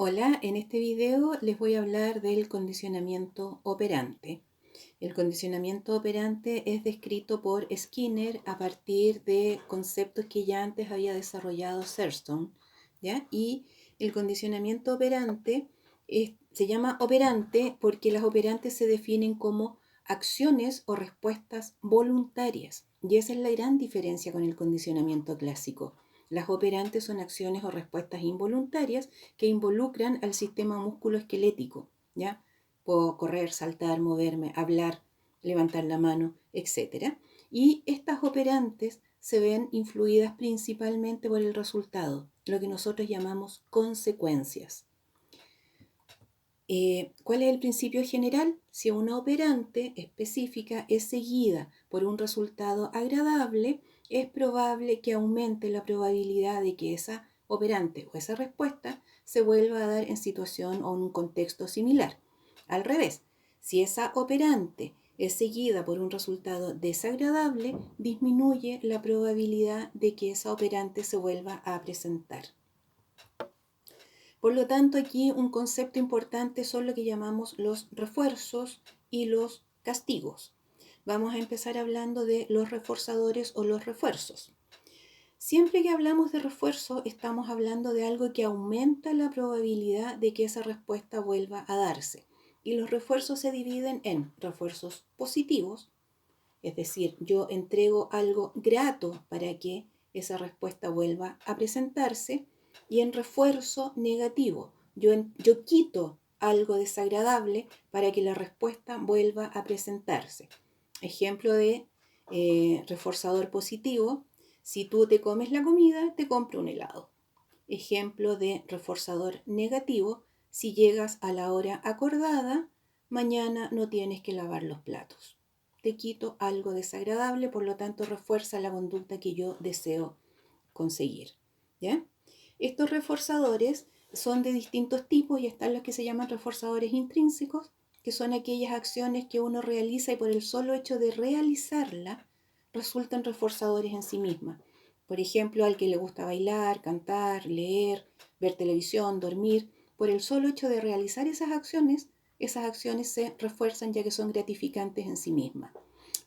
Hola, en este video les voy a hablar del condicionamiento operante. El condicionamiento operante es descrito por Skinner a partir de conceptos que ya antes había desarrollado Thurston, ¿ya? Y el condicionamiento operante se llama operante porque las operantes se definen como acciones o respuestas voluntarias. Y esa es la gran diferencia con el condicionamiento clásico. Las operantes son acciones o respuestas involuntarias que involucran al sistema musculoesquelético, ¿ya? Puedo correr, saltar, moverme, hablar, levantar la mano, etc. Y estas operantes se ven influidas principalmente por el resultado, lo que nosotros llamamos consecuencias. ¿Cuál es el principio general? Si una operante específica es seguida por un resultado agradable, es probable que aumente la probabilidad de que esa operante o esa respuesta se vuelva a dar en situación o en un contexto similar. Al revés, si esa operante es seguida por un resultado desagradable, disminuye la probabilidad de que esa operante se vuelva a presentar. Por lo tanto, aquí un concepto importante son lo que llamamos los refuerzos y los castigos. Vamos a empezar hablando de los reforzadores o los refuerzos. Siempre que hablamos de refuerzo, estamos hablando de algo que aumenta la probabilidad de que esa respuesta vuelva a darse. Y los refuerzos se dividen en refuerzos positivos, es decir, yo entrego algo grato para que esa respuesta vuelva a presentarse, y en refuerzo negativo, yo quito algo desagradable para que la respuesta vuelva a presentarse. Ejemplo de reforzador positivo: si tú te comes la comida, te compro un helado. Ejemplo de reforzador negativo: si llegas a la hora acordada, mañana no tienes que lavar los platos. Te quito algo desagradable, por lo tanto refuerza la conducta que yo deseo conseguir, ¿ya? Estos reforzadores son de distintos tipos y están los que se llaman reforzadores intrínsecos, que son aquellas acciones que uno realiza y por el solo hecho de realizarla resultan reforzadores en sí mismas. Por ejemplo, al que le gusta bailar, cantar, leer, ver televisión, dormir, por el solo hecho de realizar esas acciones se refuerzan ya que son gratificantes en sí mismas.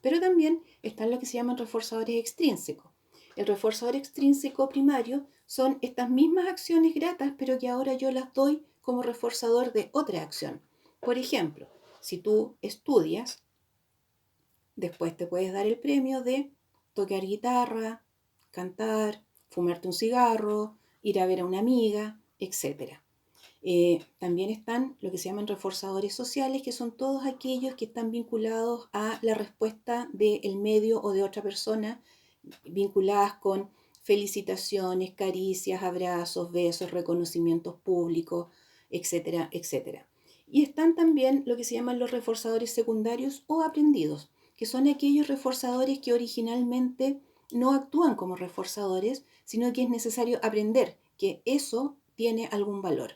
Pero también están lo que se llaman reforzadores extrínsecos. El reforzador extrínseco primario son estas mismas acciones gratas, pero que ahora yo las doy como reforzador de otra acción. Por ejemplo, si tú estudias, después te puedes dar el premio de tocar guitarra, cantar, fumarte un cigarro, ir a ver a una amiga, etc. También están lo que se llaman reforzadores sociales, que son todos aquellos que están vinculados a la respuesta del medio o de otra persona, vinculadas con felicitaciones, caricias, abrazos, besos, reconocimientos públicos, etcétera, etcétera. Y están también lo que se llaman los reforzadores secundarios o aprendidos, que son aquellos reforzadores que originalmente no actúan como reforzadores, sino que es necesario aprender que eso tiene algún valor.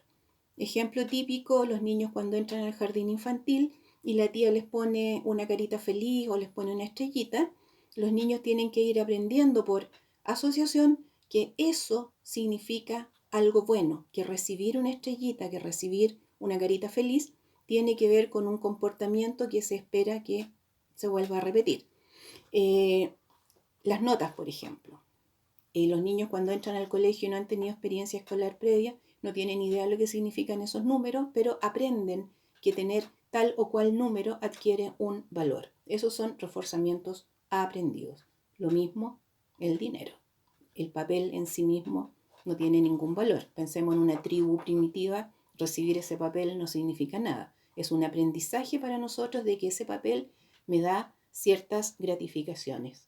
Ejemplo típico: los niños cuando entran al jardín infantil y la tía les pone una carita feliz o les pone una estrellita, los niños tienen que ir aprendiendo por asociación que eso significa algo bueno, que recibir una estrellita, que recibir una carita feliz, tiene que ver con un comportamiento que se espera que se vuelva a repetir. Las notas, por ejemplo. Los niños cuando entran al colegio y no han tenido experiencia escolar previa, no tienen idea de lo que significan esos números, pero aprenden que tener tal o cual número adquiere un valor. Esos son reforzamientos aprendidos. Lo mismo el dinero. El papel en sí mismo no tiene ningún valor. Pensemos en una tribu primitiva: recibir ese papel no significa nada. Es un aprendizaje para nosotros de que ese papel me da ciertas gratificaciones.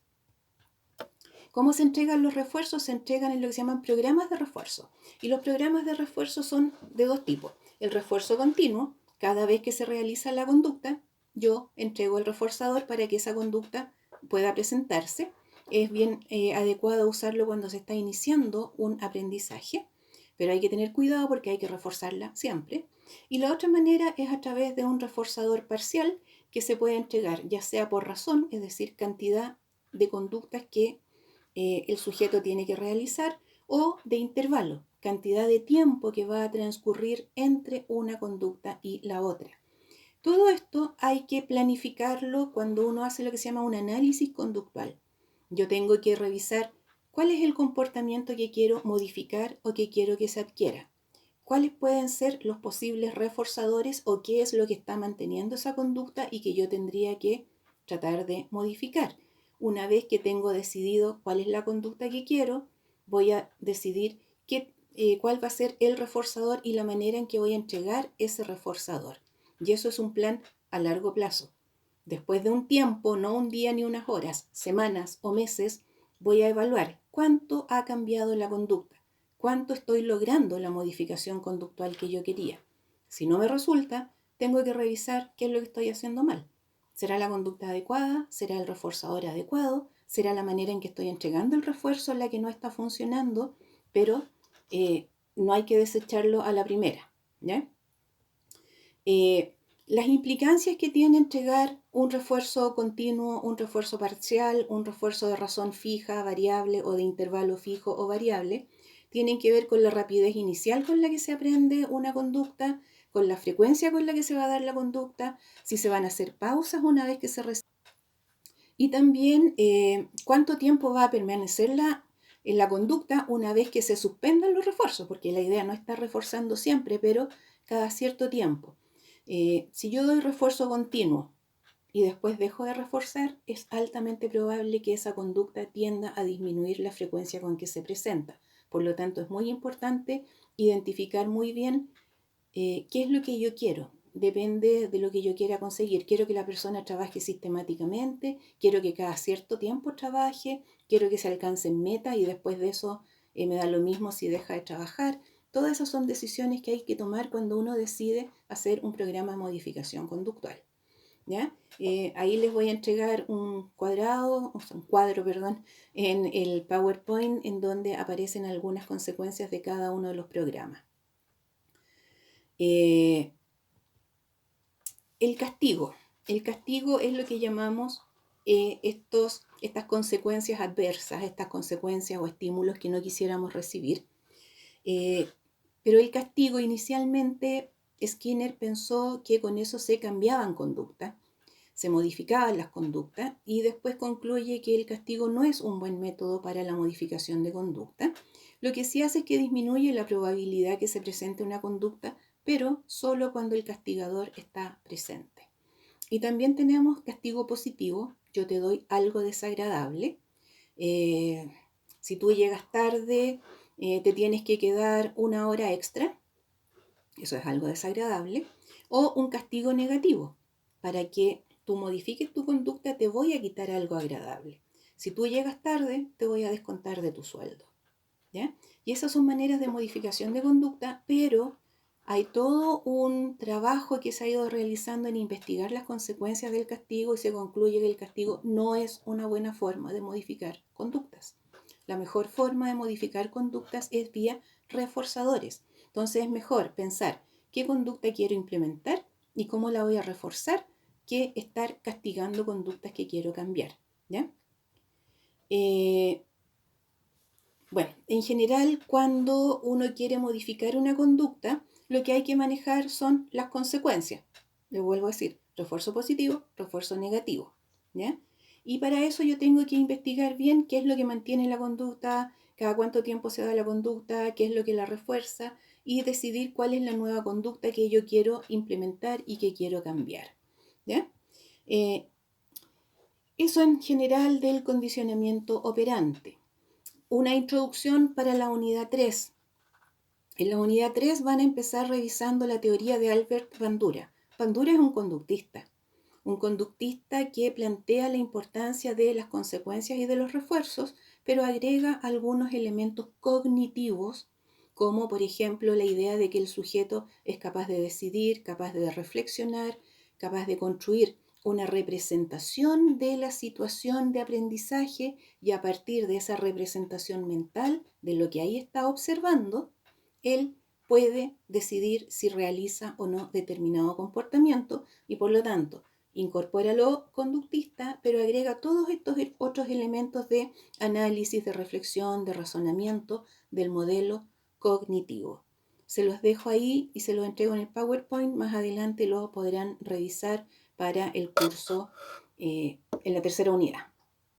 ¿Cómo se entregan los refuerzos? Se entregan en lo que se llaman programas de refuerzo. Y los programas de refuerzo son de dos tipos. El refuerzo continuo: cada vez que se realiza la conducta, yo entrego el reforzador para que esa conducta pueda presentarse. Es bien adecuado usarlo cuando se está iniciando un aprendizaje, pero hay que tener cuidado porque hay que reforzarla siempre. Y la otra manera es a través de un reforzador parcial que se puede entregar ya sea por razón, es decir, cantidad de conductas que el sujeto tiene que realizar, o de intervalo, cantidad de tiempo que va a transcurrir entre una conducta y la otra. Todo esto hay que planificarlo cuando uno hace lo que se llama un análisis conductual. Yo tengo que revisar cuál es el comportamiento que quiero modificar o que quiero que se adquiera. ¿Cuáles pueden ser los posibles reforzadores o qué es lo que está manteniendo esa conducta y que yo tendría que tratar de modificar? Una vez que tengo decidido cuál es la conducta que quiero, voy a decidir cuál va a ser el reforzador y la manera en que voy a entregar ese reforzador. Y eso es un plan a largo plazo. Después de un tiempo, no un día ni unas horas, semanas o meses, voy a evaluar cuánto ha cambiado la conducta, cuánto estoy logrando la modificación conductual que yo quería. Si no me resulta, tengo que revisar qué es lo que estoy haciendo mal. ¿Será la conducta adecuada? ¿Será el reforzador adecuado? ¿Será la manera en que estoy entregando el refuerzo la que no está funcionando? Pero no hay que desecharlo a la primera, ¿ya? Las implicancias que tiene entregar un refuerzo continuo, un refuerzo parcial, un refuerzo de razón fija, variable o de intervalo fijo o variable, tienen que ver con la rapidez inicial con la que se aprende una conducta, con la frecuencia con la que se va a dar la conducta, si se van a hacer pausas una vez que se recibe. Y también cuánto tiempo va a permanecer en la conducta una vez que se suspendan los refuerzos, porque la idea no está reforzando siempre, pero cada cierto tiempo. Si yo doy refuerzo continuo y después dejo de reforzar, es altamente probable que esa conducta tienda a disminuir la frecuencia con que se presenta. Por lo tanto, es muy importante identificar muy bien qué es lo que yo quiero. Depende de lo que yo quiera conseguir. Quiero que la persona trabaje sistemáticamente, quiero que cada cierto tiempo trabaje, quiero que se alcancen metas y después de eso me da lo mismo si deja de trabajar. Todas esas son decisiones que hay que tomar cuando uno decide hacer un programa de modificación conductual. ¿Ya? Ahí les voy a entregar un cuadro, en el PowerPoint en donde aparecen algunas consecuencias de cada uno de los programas. El castigo. El castigo es lo que llamamos estas consecuencias adversas, estas consecuencias o estímulos que no quisiéramos recibir. Pero el castigo inicialmente Skinner pensó que con eso se cambiaban conductas, se modificaban las conductas y después concluye que el castigo no es un buen método para la modificación de conducta. Lo que sí hace es que disminuye la probabilidad que se presente una conducta, pero solo cuando el castigador está presente. Y también tenemos castigo positivo. Yo te doy algo desagradable. Si tú llegas tarde, te tienes que quedar una hora extra. Eso es algo desagradable. O un castigo negativo. Para que tú modifiques tu conducta, te voy a quitar algo agradable. Si tú llegas tarde, te voy a descontar de tu sueldo. ¿Ya? Y esas son maneras de modificación de conducta, pero hay todo un trabajo que se ha ido realizando en investigar las consecuencias del castigo y se concluye que el castigo no es una buena forma de modificar conductas. La mejor forma de modificar conductas es vía reforzadores. Entonces es mejor pensar qué conducta quiero implementar y cómo la voy a reforzar que estar castigando conductas que quiero cambiar. ¿Ya? Bueno, en general, cuando uno quiere modificar una conducta, lo que hay que manejar son las consecuencias. Le vuelvo a decir, refuerzo positivo, refuerzo negativo. ¿Ya? Y para eso yo tengo que investigar bien qué es lo que mantiene la conducta, cada cuánto tiempo se da la conducta, qué es lo que la refuerza y decidir cuál es la nueva conducta que yo quiero implementar y que quiero cambiar. ¿Ya? Eso en general del condicionamiento operante. Una introducción para la unidad 3. En la unidad 3 van a empezar revisando la teoría de Albert Bandura. Bandura es un conductista que plantea la importancia de las consecuencias y de los refuerzos, pero agrega algunos elementos cognitivos, como por ejemplo la idea de que el sujeto es capaz de decidir, capaz de reflexionar, capaz de construir una representación de la situación de aprendizaje y a partir de esa representación mental de lo que ahí está observando, él puede decidir si realiza o no determinado comportamiento y por lo tanto incorpora lo conductista, pero agrega todos estos otros elementos de análisis, de reflexión, de razonamiento del modelo cognitivo. Se los dejo ahí y se los entrego en el PowerPoint. Más adelante lo podrán revisar para el curso en la tercera unidad.